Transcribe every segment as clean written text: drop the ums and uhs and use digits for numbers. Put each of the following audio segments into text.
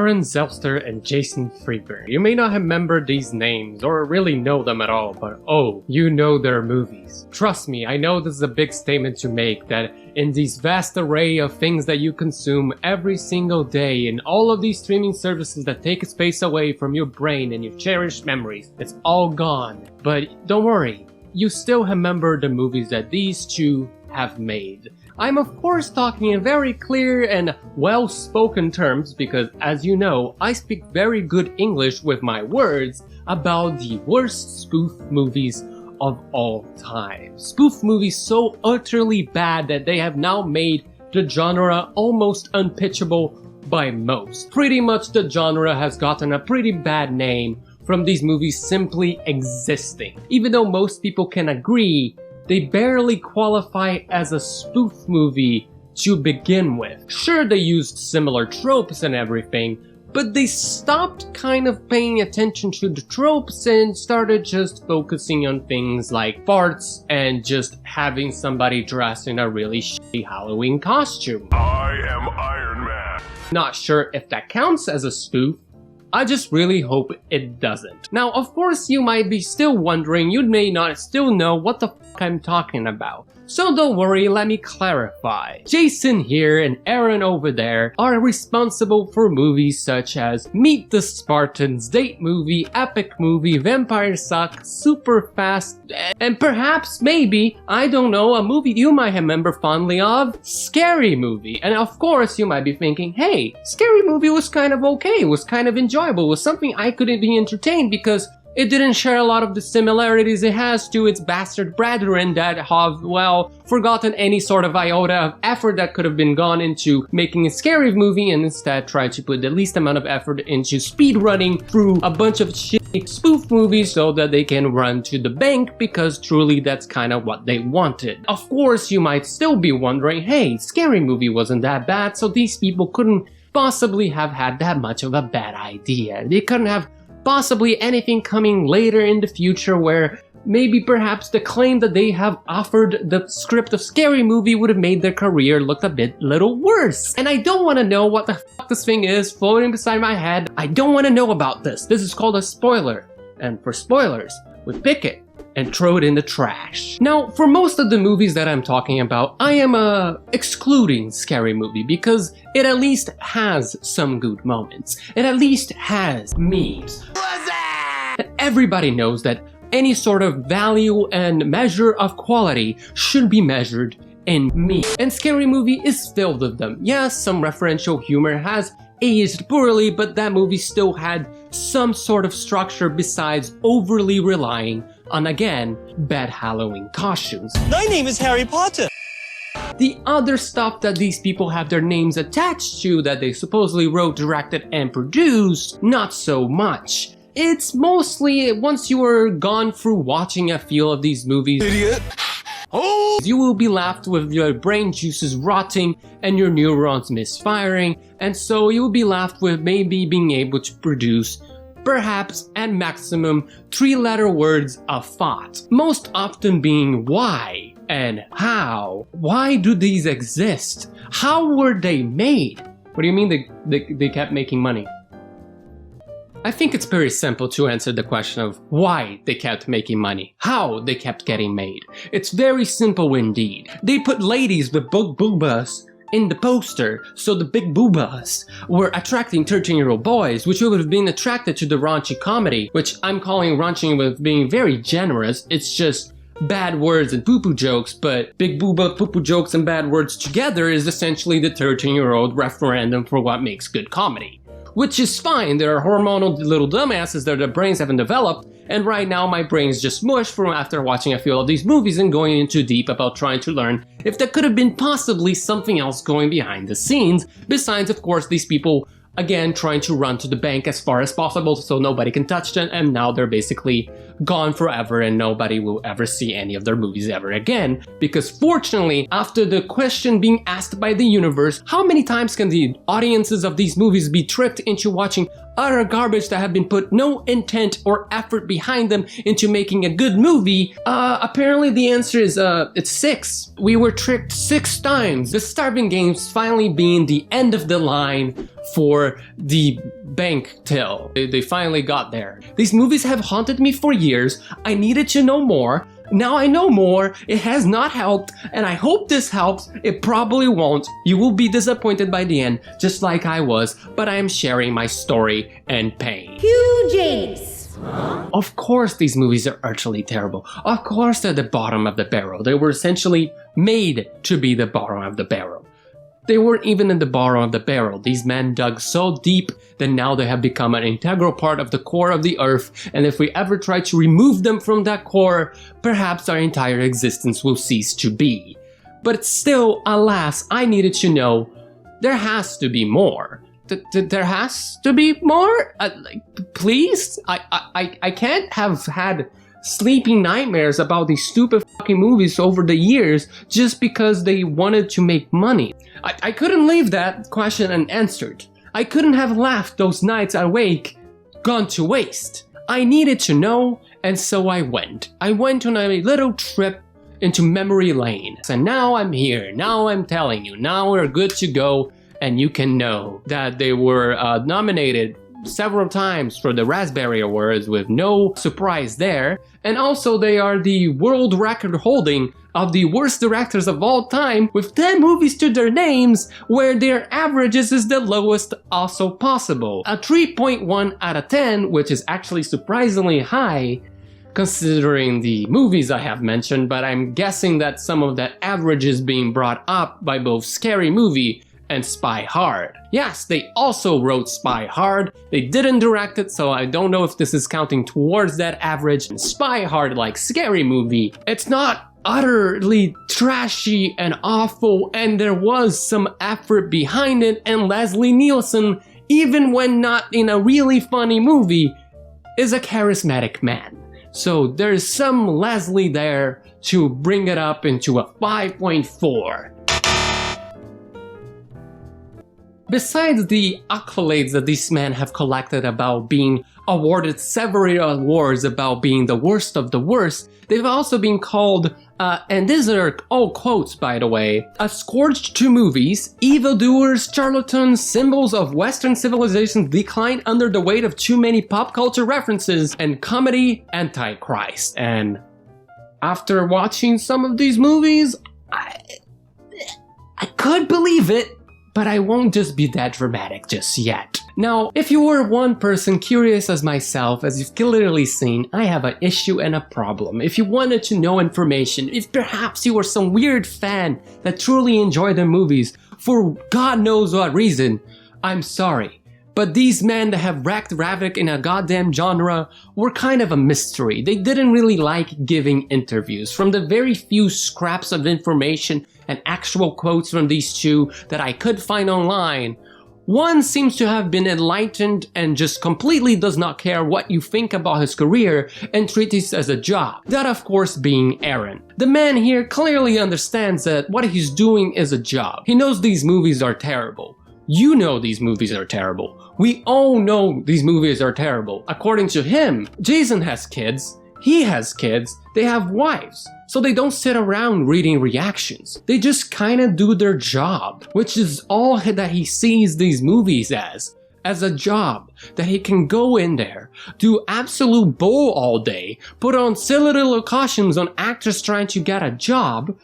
Aaron Zelster and Jason Freeburg. You may not remember these names or really know them at all, but oh, you know their movies. Trust me, I know this is a big statement to make, that in these vast array of things that you consume every single day, in all of these streaming services that take space away from your brain and your cherished memories, it's all gone. But don't worry, you still remember the movies that these two have made. I'm of course talking in very clear and well-spoken terms because, as you know, I speak very good English with my words about the worst spoof movies of all time. Spoof movies so utterly bad that they have now made the genre almost unpitchable by most. Pretty much the genre has gotten a pretty bad name from these movies simply existing. Even though most people can agree, they barely qualify as a spoof movie to begin with. Sure, they used similar tropes and everything, but they stopped kind of paying attention to the tropes and started just focusing on things like farts and just having somebody dressed in a really shitty Halloween costume. I am Iron Man. Not sure if that counts as a spoof. I just really hope it doesn't. Now, of course, you might be still wondering, you may not still know what the f I'm talking about. So don't worry, let me clarify. Jason here and Aaron over there are responsible for movies such as Meet the Spartans, Date Movie, Epic Movie, Vampire Suck, Super Fast, and perhaps, maybe, I don't know, a movie you might remember fondly of, Scary Movie. And of course, you might be thinking, hey, Scary Movie was kind of okay, was kind of enjoyable, was something I couldn't be entertained because it didn't share a lot of the similarities it has to its bastard brethren that have, well, forgotten any sort of iota of effort that could have been gone into making a scary movie and instead tried to put the least amount of effort into speedrunning through a bunch of shitty spoof movies so that they can run to the bank because truly that's kind of what they wanted. Of course, you might still be wondering, hey, Scary Movie wasn't that bad, so these people couldn't possibly have had that much of a bad idea. They couldn't have possibly anything coming later in the future where maybe perhaps the claim that they have offered the script of Scary Movie would have made their career look a little worse. And I don't want to know what the fuck this thing is floating beside my head. I don't want to know about this. This is called a spoiler. And for spoilers, we pick it and throw it in the trash. Now, for most of the movies that I'm talking about, I am excluding Scary Movie because it at least has some good moments. It at least has memes. Everybody knows that any sort of value and measure of quality should be measured in memes. And Scary Movie is filled with them. Yes, some referential humor has aged poorly, but that movie still had some sort of structure besides overly relying on, again, bad Halloween costumes. My name is Harry Potter. The other stuff that these people have their names attached to that they supposedly wrote, directed, and produced, not so much. It's mostly once you are gone through watching a few of these movies, Idiot. oh, you will be left with your brain juices rotting and your neurons misfiring, and so you will be left with maybe being able to produce perhaps at maximum 3-letter words of thought, most often being why and how. Why do these exist? How were they made? What do you mean they kept making money? I think it's very simple to answer the question of why they kept making money, how they kept getting made. It's very simple indeed. They put ladies with big boobas in the poster, so the big boobas were attracting 13-year-old boys, which would have been attracted to the raunchy comedy, which I'm calling raunchy with being very generous. It's just bad words and poo-poo jokes, but big booba, poo-poo jokes, and bad words together is essentially the 13-year-old referendum for what makes good comedy. Which is fine, there are hormonal little dumbasses that their brains haven't developed, and right now my brain's just mush from after watching a few of these movies and going in too deep about trying to learn if there could have been possibly something else going behind the scenes, besides of course these people again trying to run to the bank as far as possible so nobody can touch them, and now they're basically gone forever and nobody will ever see any of their movies ever again. Because fortunately, after the question being asked by the universe, how many times can the audiences of these movies be tricked into watching utter garbage that have been put no intent or effort behind them into making a good movie? Apparently the answer is, it's 6. We were tricked 6 times. The Starving Games finally being the end of the line for the bank till. They finally got there. These movies have haunted me for years. I needed to know more. Now I know more. It has not helped, and I hope this helps. It probably won't. You will be disappointed by the end, just like I was, but I am sharing my story and pain. Huge James. Of course these movies are utterly terrible. Of course they're the bottom of the barrel. They were essentially made to be the bottom of the barrel. They weren't even in the bottom of the barrel. These men dug so deep that now they have become an integral part of the core of the earth, and if we ever try to remove them from that core, perhaps our entire existence will cease to be. But still, alas, I needed to know there has to be more. There has to be more? Please? I can't have had sleeping nightmares about these stupid fucking movies over the years just because they wanted to make money. I couldn't leave that question unanswered. I couldn't have left those nights awake gone to waste. I needed to know, and so I went. I went on a little trip into memory lane. And now I'm here. Now I'm telling you. Now we're good to go. And you can know that they were nominated several times for the Raspberry Awards with no surprise there. And also they are the world record holding of the worst directors of all time with 10 movies to their names where their averages is the lowest also possible. A 3.1 out of 10, which is actually surprisingly high considering the movies I have mentioned, but I'm guessing that some of that average is being brought up by both Scary Movie and Spy Hard. Yes, they also wrote Spy Hard. They didn't direct it, so I don't know if this is counting towards that average. And Spy Hard, like Scary Movie, it's not utterly trashy and awful, and there was some effort behind it, and Leslie Nielsen, even when not in a really funny movie, is a charismatic man. So there's some Leslie there to bring it up into a 5.4. Besides the accolades that these men have collected about being awarded several awards about being the worst of the worst, they've also been called, and these are all quotes by the way, a scourge to movies, evildoers, charlatans, symbols of Western civilization's decline under the weight of too many pop culture references, and comedy antichrist. And after watching some of these movies, I could believe it. But I won't just be that dramatic just yet. Now, if you were one person curious as myself, as you've clearly seen, I have an issue and a problem. If you wanted to know information, if perhaps you were some weird fan that truly enjoyed the movies, for God knows what reason, I'm sorry. But these men that have wreaked havoc in a goddamn genre were kind of a mystery. They didn't really like giving interviews. From the very few scraps of information and actual quotes from these two that I could find online, one seems to have been enlightened and just completely does not care what you think about his career and treats this as a job. That of course being Aaron. The man here clearly understands that what he's doing is a job. He knows these movies are terrible. You know these movies are terrible. We all know these movies are terrible. According to him, Jason has kids, he has kids, they have wives. So they don't sit around reading reactions. They just kinda do their job, which is all that he sees these movies as a job. That he can go in there, do absolute bull all day, put on silly little costumes on actors trying to get a job,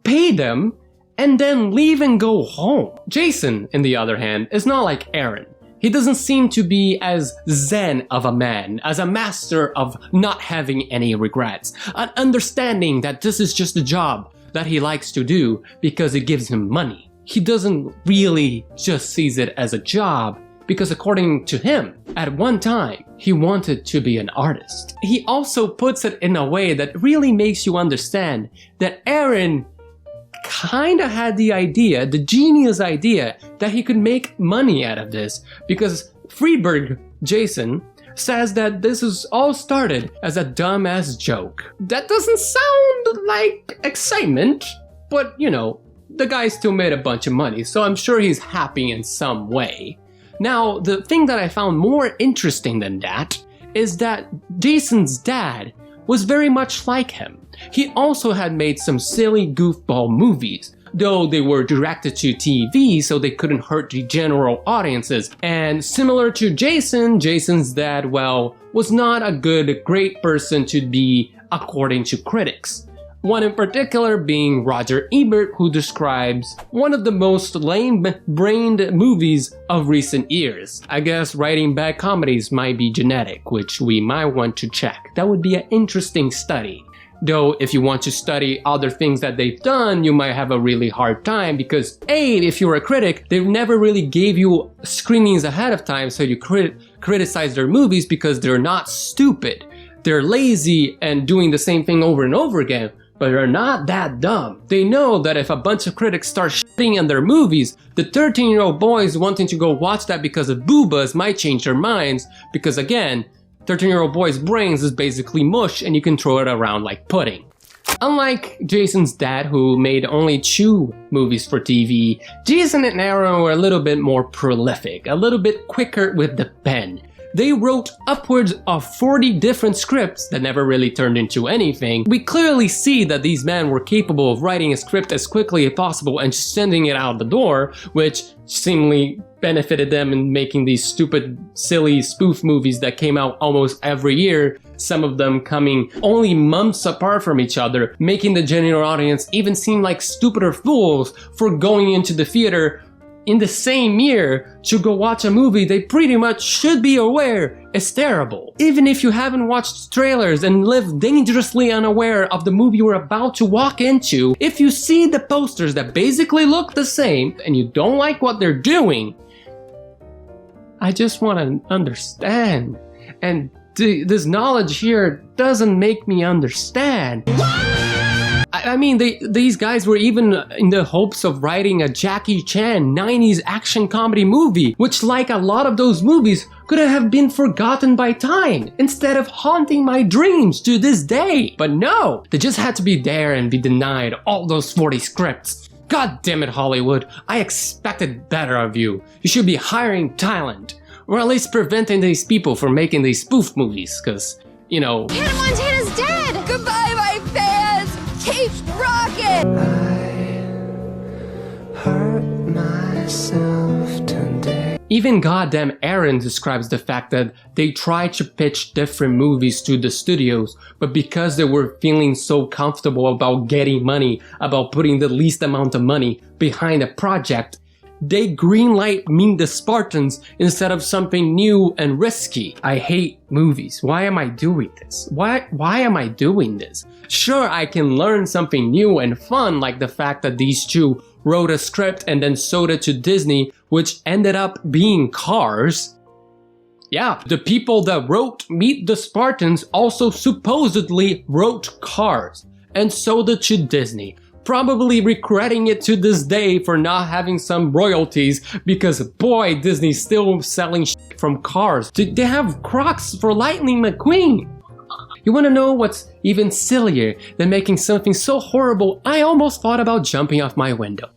pay them, and then leave and go home. Jason, on the other hand, is not like Aaron. He doesn't seem to be as zen of a man, as a master of not having any regrets, an understanding that this is just a job that he likes to do because it gives him money. He doesn't really just sees it as a job because according to him, at one time, he wanted to be an artist. He also puts it in a way that really makes you understand that Aaron kinda had the idea, the genius idea, that he could make money out of this because Freeberg, Jason, says that this is all started as a dumbass joke. That doesn't sound like excitement, but you know, the guy still made a bunch of money, so I'm sure he's happy in some way. Now, the thing that I found more interesting than that is that Jason's dad was very much like him. He also had made some silly goofball movies, though they were directed to TV so they couldn't hurt the general audiences. And similar to Jason, Jason's dad, well, was not a great person to be according to critics. One in particular being Roger Ebert, who describes one of the most lame-brained movies of recent years. I guess writing bad comedies might be genetic, which we might want to check. That would be an interesting study. Though if you want to study other things that they've done, you might have a really hard time because A, if you're a critic, they never really gave you screenings ahead of time, so you criticize their movies because they're not stupid. They're lazy and doing the same thing over and over again. But they're not that dumb. They know that if a bunch of critics start shitting on their movies, the 13-year-old boys wanting to go watch that because of boobas might change their minds, because again, 13-year-old boys' brains is basically mush and you can throw it around like pudding. Unlike Jason's dad, who made only 2 movies for TV, Jason and Aaron were a little bit more prolific, a little bit quicker with the pen. They wrote upwards of 40 different scripts that never really turned into anything. We clearly see that these men were capable of writing a script as quickly as possible and sending it out the door, which seemingly benefited them in making these stupid, silly spoof movies that came out almost every year, some of them coming only months apart from each other, making the general audience even seem like stupider fools for going into the theater in the same year to go watch a movie they pretty much should be aware is terrible. Even if you haven't watched trailers and live dangerously unaware of the movie you're about to walk into, if you see the posters that basically look the same and you don't like what they're doing, I just want to understand. And this knowledge here doesn't make me understand. I mean, these guys were even in the hopes of writing a Jackie Chan 90s action comedy movie, which, like a lot of those movies, could have been forgotten by time, instead of haunting my dreams to this day. But no, they just had to be there and be denied all those 40 scripts. God damn it, Hollywood, I expected better of you. You should be hiring talent, or at least preventing these people from making these spoof movies, cause, you know... Hannah Montana's dead! Goodbye, my fans! Keep rocking! I hurt myself today. Even goddamn Aaron describes the fact that they tried to pitch different movies to the studios, but because they were feeling so comfortable about getting money, about putting the least amount of money behind a project, they greenlight Meet the Spartans instead of something new and risky. I hate movies. Why am I doing this? Why am I doing this? Sure, I can learn something new and fun, like the fact that these two wrote a script and then sold it to Disney, which ended up being Cars. Yeah, the people that wrote Meet the Spartans also supposedly wrote Cars and sold it to Disney. Probably regretting it to this day for not having some royalties, because boy, Disney's still selling shit from Cars. They have Crocs for Lightning McQueen. You wanna know what's even sillier than making something so horrible I almost thought about jumping off my window.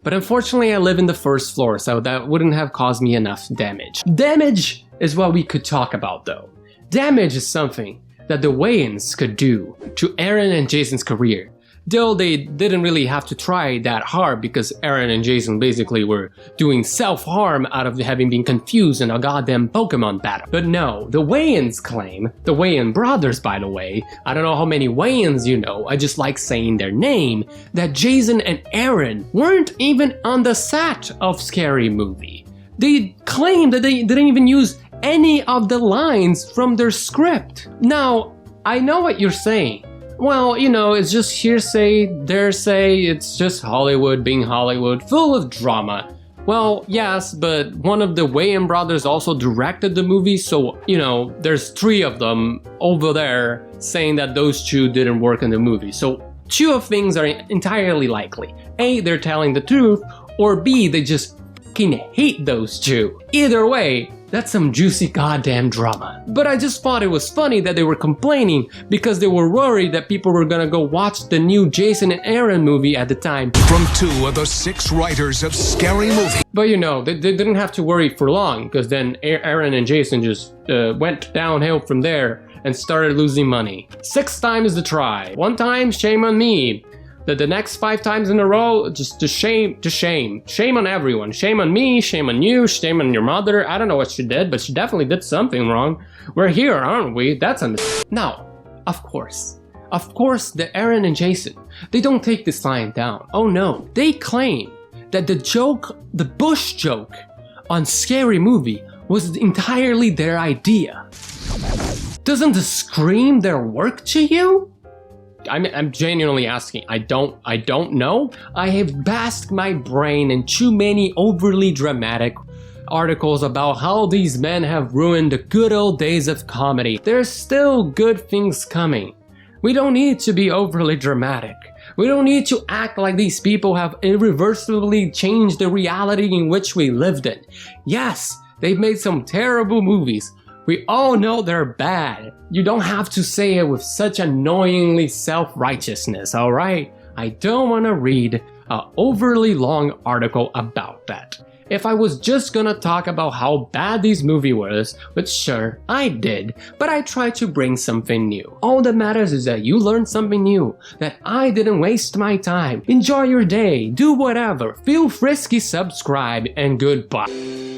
But unfortunately I live in the first floor, so that wouldn't have caused me enough damage. Damage is what we could talk about though. Damage is something that the Wayans could do to Aaron and Jason's career. Though they didn't really have to try that hard, because Aaron and Jason basically were doing self-harm out of having been confused in a goddamn Pokemon battle. But no, the Wayans claim, the Wayan brothers by the way, I don't know how many Wayans you know, I just like saying their name, that Jason and Aaron weren't even on the set of Scary Movie. They claim that they didn't even use any of the lines from their script. Now, I know what you're saying. Well, you know, it's just hearsay, daresay, it's just Hollywood being Hollywood, full of drama. Well, yes, but one of the Wayan brothers also directed the movie, so, you know, there's 3 of them over there saying that those 2 didn't work in the movie. So 2 of things are entirely likely. A, they're telling the truth, or B, they just fucking hate those 2. Either way, that's some juicy goddamn drama. But I just thought it was funny that they were complaining because they were worried that people were gonna go watch the new Jason and Aaron movie at the time. From 2 of the 6 writers of Scary Movie. But you know, they didn't have to worry for long, because then Aaron and Jason just went downhill from there and started losing money. 6 times the try. 1 time, shame on me. The next 5 times in a row, just to shame. Shame on everyone. Shame on me, shame on you, shame on your mother. I don't know what she did, but she definitely did something wrong. We're here, aren't we? That's a mistake. Now, of course, the Aaron and Jason, they don't take this line down. Oh no, they claim that the joke, the Bush joke on Scary Movie was entirely their idea. Doesn't this scream their work to you? I'm genuinely asking. I don't know. I have basked my brain in too many overly dramatic articles about how these men have ruined the good old days of comedy. There's still good things coming. We don't need to be overly dramatic. We don't need to act like these people have irreversibly changed the reality in which we lived in. Yes, they've made some terrible movies. We all know they're bad. You don't have to say it with such annoyingly self-righteousness, alright? I don't want to read an overly long article about that. If I was just gonna talk about how bad this movie was, which sure, I did, but I tried to bring something new. All that matters is that you learned something new, that I didn't waste my time. Enjoy your day, do whatever, feel frisky, subscribe, and goodbye.